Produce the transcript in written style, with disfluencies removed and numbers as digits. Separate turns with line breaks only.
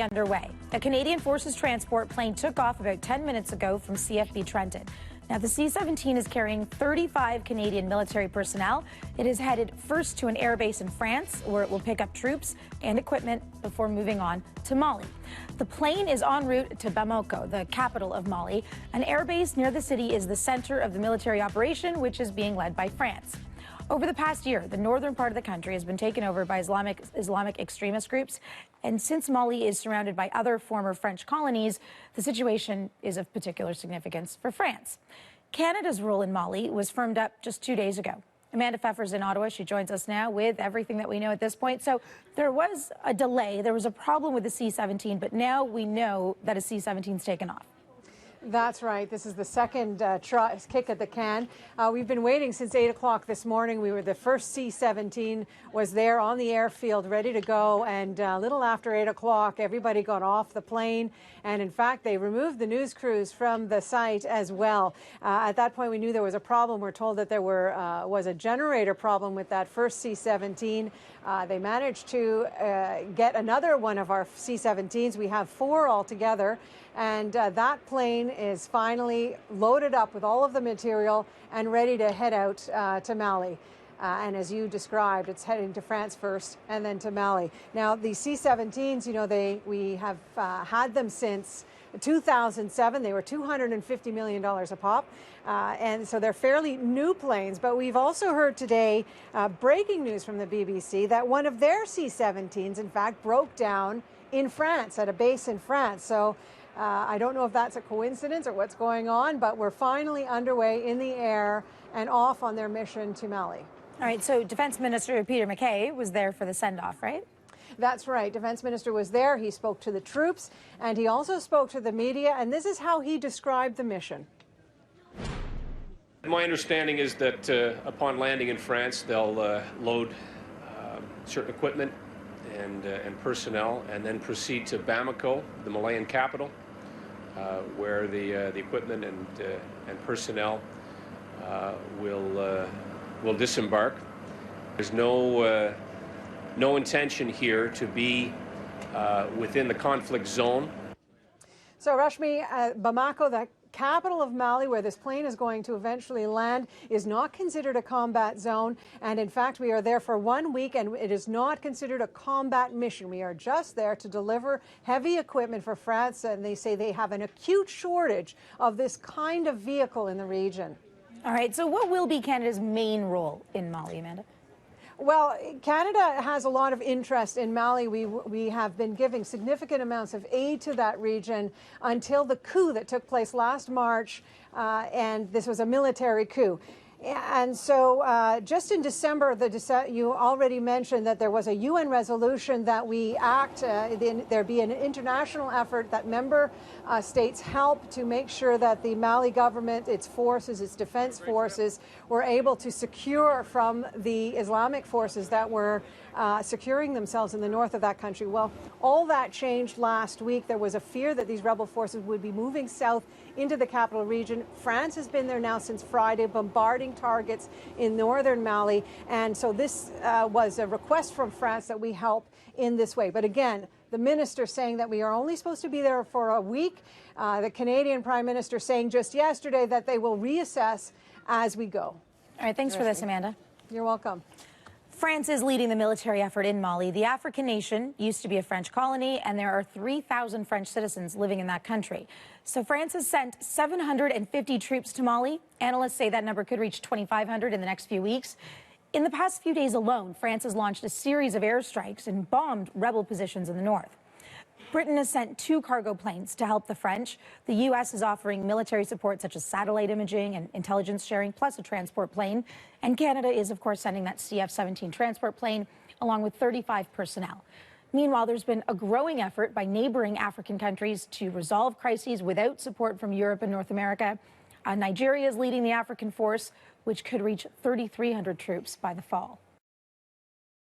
Underway. A Canadian Forces transport plane took off about 10 minutes ago from CFB Trenton. Now, the C-17 is carrying 35 Canadian military personnel. It is headed first to an airbase in France, where it will pick up troops and equipment before moving on to Mali. The plane is en route to Bamako, the capital of Mali. An airbase near the city is the center of the military operation, which is being led by France. Over the past year, the northern part of the country has been taken over by Islamic extremist groups. And since Mali is surrounded by other former French colonies, the situation is of particular significance for France. Canada's role in Mali was firmed up just 2 days ago. Amanda Pfeffer's in Ottawa. She joins us now with everything that we know at this point. So there was a delay. There was a problem with the C-17, but now we know that a C-17's taken off.
That's right. This is the second kick at the can. We've been waiting since 8 o'clock this morning. The first C-17 was there on the airfield, ready to go. And a little after 8 o'clock, everybody got off the plane. And in fact, they removed the news crews from the site as well. At that point, we knew there was a problem. We're told that there was a generator problem with that first C-17. They managed to get another one of our C-17s. We have 4 altogether. And that plane is finally loaded up with all of the material and ready to head out to Mali. And as you described, it's heading to France first and then to Mali. Now, the C-17s, you know, we have had them since 2007. They were $250 million a pop. And so they're fairly new planes. But we've also heard today breaking news from the BBC that one of their C-17s, in fact, broke down in France, at a base in France. So I don't know if that's a coincidence or what's going on, but we're finally underway in the air and off on their mission to Mali.
All right, so Defense Minister Peter MacKay was there for the send-off, right?
That's right. Defense Minister was there. He spoke to the troops, and he also spoke to the media, and this is how he described the mission.
My understanding is that upon landing in France, they'll load certain equipment and personnel, and then proceed to Bamako, the Malian capital, where the equipment and personnel will disembark. There's no intention here to be within the conflict zone.
So, Rashmi, Bamako, the capital of Mali, where this plane is going to eventually land, is not considered a combat zone. And in fact, we are there for 1 week, and it is not considered a combat mission. We are just there to deliver heavy equipment for France, and they say they have an acute shortage of this kind of vehicle in the region.
All right, so what will be Canada's main role in Mali, Amanda?
Well, Canada has a lot of interest in Mali. We have been giving significant amounts of aid to that region until the coup that took place last March, and this was a military coup. And so just in December, you already mentioned that there was a UN resolution that we there be an international effort that member states help to make sure that the Mali government, its forces, its defense forces, were able to secure from the Islamic forces that were securing themselves in the north of that country. Well, all that changed last week. There was a fear that these rebel forces would be moving south into the capital region. France has been there now since Friday, bombarding targets in northern Mali. And so this was a request from France that we help in this way. But again, the minister saying that we are only supposed to be there for a week. The Canadian Prime Minister saying just yesterday that they will reassess as we go.
All right, thanks for this, Amanda.
You're welcome.
France is leading the military effort in Mali. The African nation used to be a French colony, and there are 3,000 French citizens living in that country. So France has sent 750 troops to Mali. Analysts say that number could reach 2,500 in the next few weeks. In the past few days alone, France has launched a series of airstrikes and bombed rebel positions in the north. Britain has sent 2 cargo planes to help the French. The U.S. is offering military support such as satellite imaging and intelligence sharing, plus a transport plane. And Canada is, of course, sending that CF-17 transport plane along with 35 personnel. Meanwhile, there's been a growing effort by neighboring African countries to resolve crises without support from Europe and North America. Nigeria is leading the African force, which could reach 3,300 troops by the fall.